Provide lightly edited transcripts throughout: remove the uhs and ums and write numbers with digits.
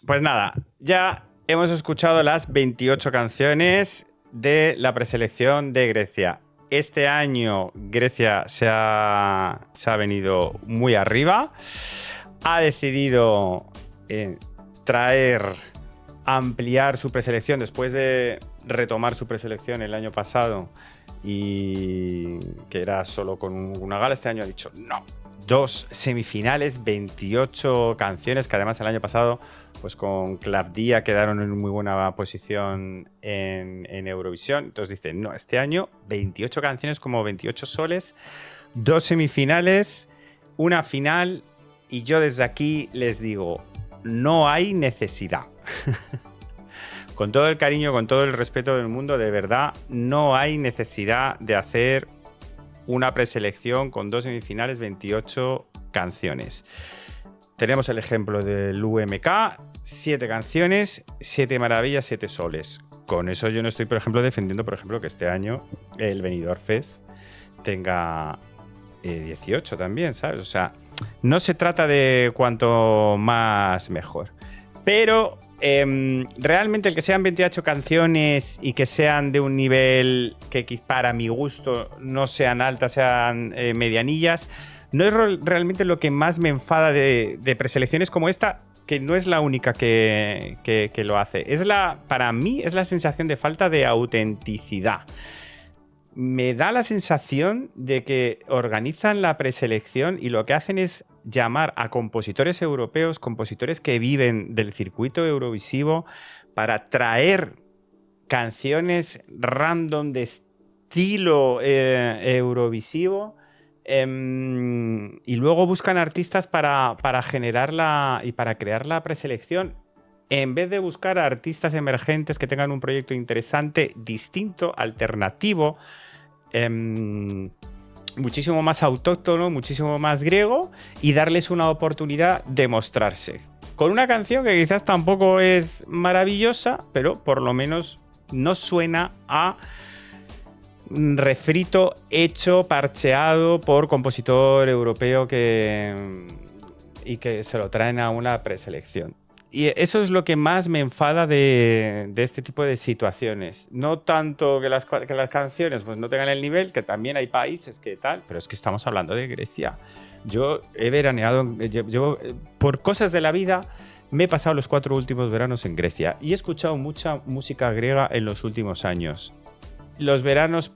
Pues nada, ya hemos escuchado las 28 canciones de la preselección de Grecia. Este año Grecia se ha venido muy arriba. Ha decidido ampliar su preselección después de retomar su preselección el año pasado y que era solo con una gala. Este año ha dicho no. 2 semifinales, 28 canciones, que además el año pasado pues con Clavdia quedaron en muy buena posición en Eurovisión. Entonces dicen, no, este año 28 canciones como 28 soles, 2 semifinales, una final, y yo desde aquí les digo, no hay necesidad. Con todo el cariño, con todo el respeto del mundo, de verdad, no hay necesidad de hacer una preselección con 2 semifinales, 28 canciones. Tenemos el ejemplo del UMK, 7 canciones, 7 maravillas, 7 soles. Con eso yo no estoy, por ejemplo, defendiendo, por ejemplo, que este año el Benidorm Fest tenga 18 también, ¿sabes? O sea, no se trata de cuanto más mejor. Pero realmente el que sean 28 canciones y que sean de un nivel que para mi gusto no sean altas, sean medianillas, no es realmente lo que más me enfada de preselecciones como esta, que no es la única que lo hace. Para mí es la sensación de falta de autenticidad. Me da la sensación de que organizan la preselección y lo que hacen es llamar a compositores europeos, compositores que viven del circuito eurovisivo, para traer canciones random de estilo eurovisivo, y luego buscan artistas para generarla y para crear la preselección, en vez de buscar a artistas emergentes que tengan un proyecto interesante, distinto, alternativo, muchísimo más autóctono, muchísimo más griego, y darles una oportunidad de mostrarse. Con una canción que quizás tampoco es maravillosa, pero por lo menos no suena a refrito hecho, parcheado por compositor europeo y que se lo traen a una preselección. Y eso es lo que más me enfada de este tipo de situaciones. No tanto que las canciones pues no tengan el nivel, que también hay países que tal, pero es que estamos hablando de Grecia. Yo he veraneado, por cosas de la vida, me he pasado los 4 últimos veranos en Grecia y he escuchado mucha música griega en los últimos años. Los veranos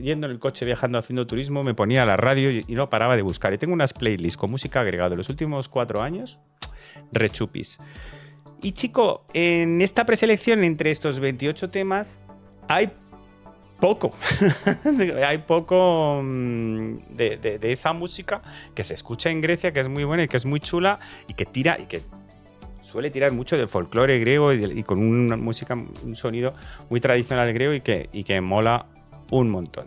yendo en el coche, viajando, haciendo turismo, me ponía la radio y no paraba de buscar. Y tengo unas playlists con música griega de los últimos 4 años, rechupis. Y chico, en esta preselección entre estos 28 temas hay poco. Hay poco de esa música que se escucha en Grecia, que es muy buena y que es muy chula y que tira y que suele tirar mucho del folclore griego y con una música, un sonido muy tradicional griego y que mola un montón.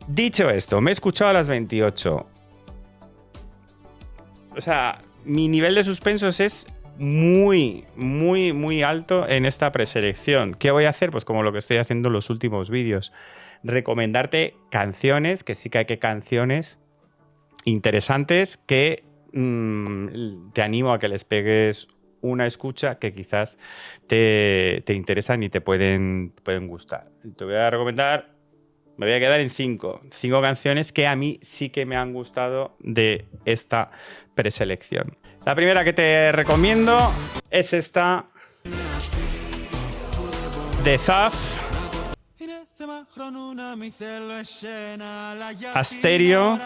Dicho esto, me he escuchado a las 28. O sea, mi nivel de suspensos es muy, muy, muy alto en esta preselección. ¿Qué voy a hacer? Pues como lo que estoy haciendo en los últimos vídeos. Recomendarte canciones, que sí que hay canciones interesantes que te animo a que les pegues una escucha, que quizás te interesan y te pueden gustar. Te voy a recomendar, me voy a quedar en 5 canciones que a mí sí que me han gustado de esta preselección. La primera que te recomiendo es esta de Zaf, Asterio.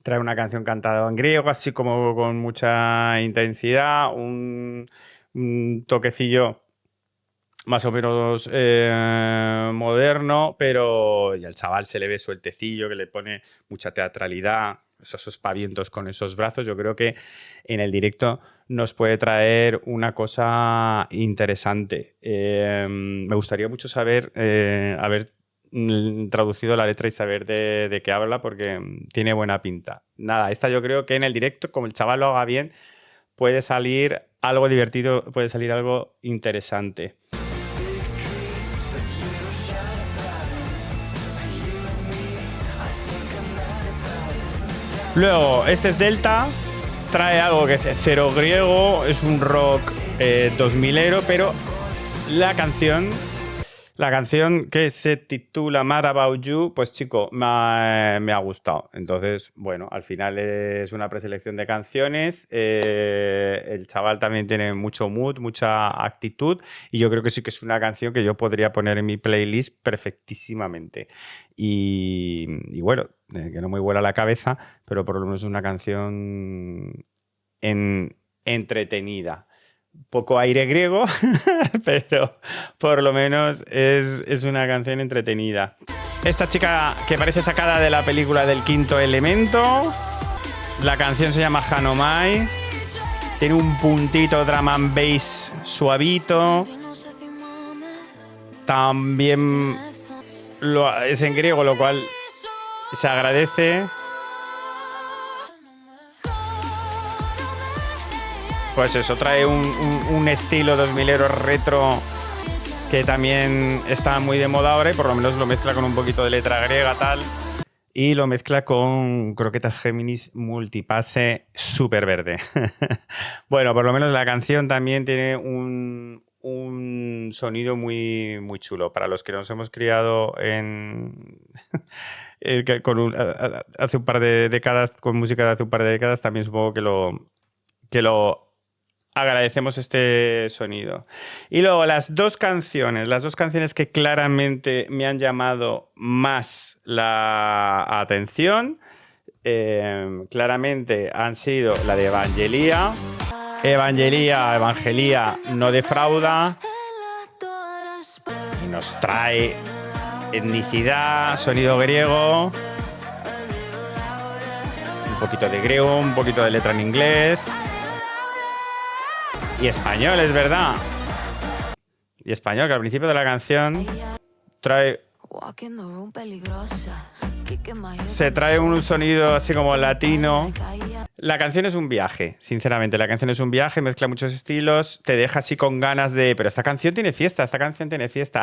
Trae una canción cantada en griego, así como con mucha intensidad, un toquecillo más o menos moderno, pero y al chaval se le ve sueltecillo, que le pone mucha teatralidad, esos aspavientos con esos brazos. Yo creo que en el directo nos puede traer una cosa interesante. Me gustaría mucho saber, haber traducido la letra y saber de qué habla, porque tiene buena pinta. Nada, esta yo creo que en el directo, como el chaval lo haga bien, puede salir algo divertido, puede salir algo interesante. Luego, este es Delta. Trae algo que es cero griego. Es un rock 2000ero, pero la canción que se titula Mad About You, pues chico, me ha gustado. Entonces, bueno, al final es una preselección de canciones. El chaval también tiene mucho mood, mucha actitud. Y yo creo que sí que es una canción que yo podría poner en mi playlist perfectísimamente. Y bueno, que no me vuela la cabeza, pero por lo menos es una canción entretenida. Poco aire griego, pero por lo menos es una canción entretenida. Esta chica que parece sacada de la película del Quinto Elemento. La canción se llama Hanomai. Tiene un puntito drum and bass suavito. También es en griego, lo cual se agradece. Pues eso, trae un estilo 2000ero retro que también está muy de moda ahora y por lo menos lo mezcla con un poquito de letra griega tal y lo mezcla con croquetas Géminis multipase súper verde. Bueno, por lo menos la canción también tiene un sonido muy, muy chulo. Para los que nos hemos criado hace un par de décadas, con música de hace un par de décadas, también supongo que lo agradecemos este sonido. Y luego las dos canciones que claramente me han llamado más la atención, claramente han sido la de Evangelia. Evangelia no defrauda. Nos trae etnicidad, sonido griego, un poquito de griego, un poquito de letra en inglés. Y español, es verdad. Y español, que al principio de la canción se trae un sonido así como latino. La canción es un viaje, sinceramente. La canción es un viaje, mezcla muchos estilos, te deja así con ganas de... Pero esta canción tiene fiesta.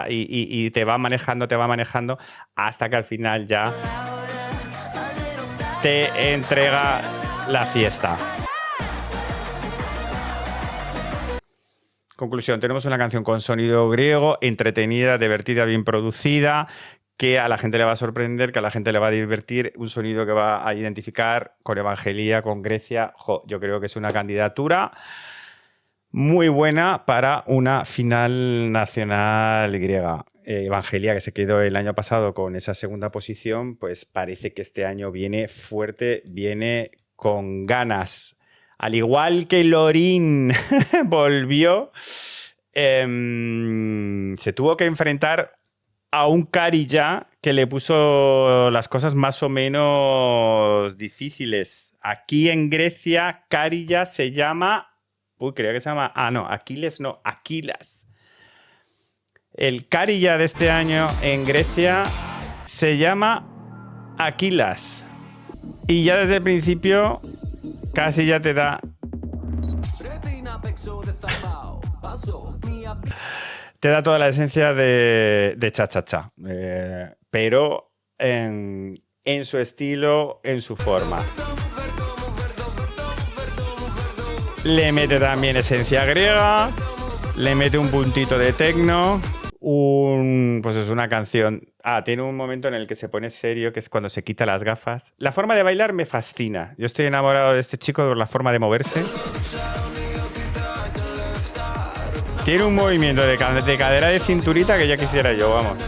Y te va manejando hasta que al final ya te entrega la fiesta. Conclusión, tenemos una canción con sonido griego, entretenida, divertida, bien producida, que a la gente le va a sorprender, que a la gente le va a divertir, un sonido que va a identificar con Evangelia, con Grecia. Yo creo que es una candidatura muy buena para una final nacional griega. Evangelia, que se quedó el año pasado con esa segunda posición, pues parece que este año viene fuerte, viene con ganas. Al igual que Lorin volvió, se tuvo que enfrentar a un Karija que le puso las cosas más o menos difíciles. Aquí en Grecia, Karija se llama... creía que se llama... Aquilas. El Karija de este año en Grecia se llama Aquilas. Y ya desde el principio... casi ya te da... te da toda la esencia de cha-cha-cha. Pero en su estilo, en su forma. Le mete también esencia griega. Le mete un puntito de techno. Pues es una canción... tiene un momento en el que se pone serio, que es cuando se quita las gafas. La forma de bailar me fascina. Yo estoy enamorado de este chico por la forma de moverse. Tiene un movimiento de cadera de cinturita que ya quisiera yo, vamos.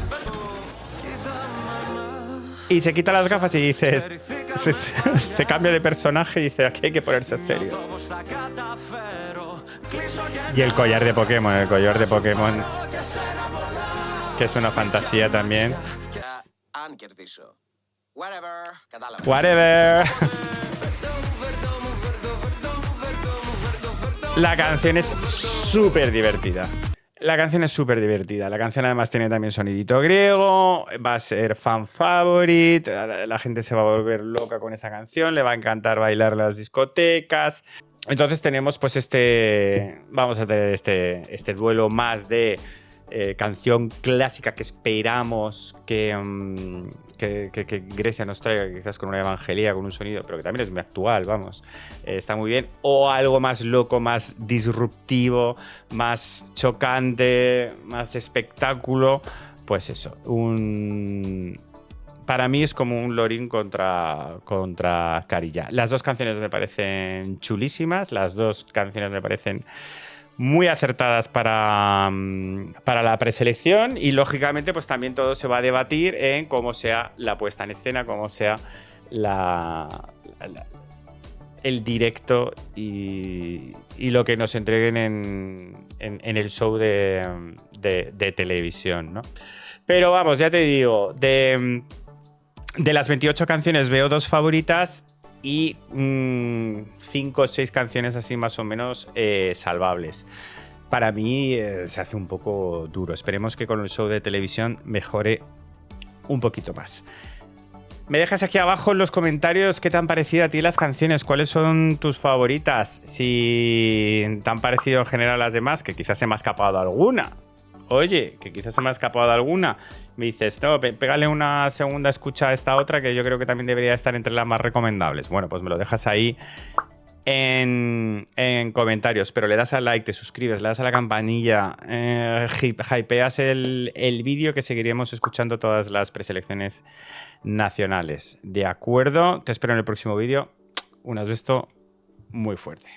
Y se quita las gafas y dice... Se cambia de personaje y dice, aquí hay que ponerse serio. Y el collar de Pokémon, que es una fantasía también. Whatever. La canción es súper divertida. La canción además tiene también sonidito griego, va a ser fan favorite, la gente se va a volver loca con esa canción, le va a encantar bailar en las discotecas. Entonces tenemos pues vamos a tener este duelo más de canción clásica que esperamos que Grecia nos traiga, quizás con una evangelía, con un sonido, pero que también es muy actual, vamos. Está muy bien. O algo más loco, más disruptivo, más chocante, más espectáculo. Pues eso, para mí es como un Lorin contra Carilla. Las dos canciones me parecen chulísimas, las dos canciones me parecen muy acertadas para la preselección y lógicamente pues también todo se va a debatir en cómo sea la puesta en escena, cómo sea el directo y lo que nos entreguen en el show de televisión, ¿no? Pero vamos, ya te digo, de las 28 canciones veo 2 favoritas y 5 o 6 canciones así más o menos salvables. Para mí se hace un poco duro. Esperemos que con el show de televisión mejore un poquito más. Me dejas aquí abajo en los comentarios qué te han parecido a ti las canciones, cuáles son tus favoritas, si te han parecido en general a las demás, que quizás se me ha escapado alguna. Oye, que quizás se me ha escapado alguna. Me dices, no, pégale una segunda escucha a esta otra que yo creo que también debería estar entre las más recomendables. Bueno, pues me lo dejas ahí en comentarios, pero le das al like, te suscribes, le das a la campanilla, hypeas el vídeo, que seguiremos escuchando todas las preselecciones nacionales. ¿De acuerdo? Te espero en el próximo vídeo. Un beso muy fuerte.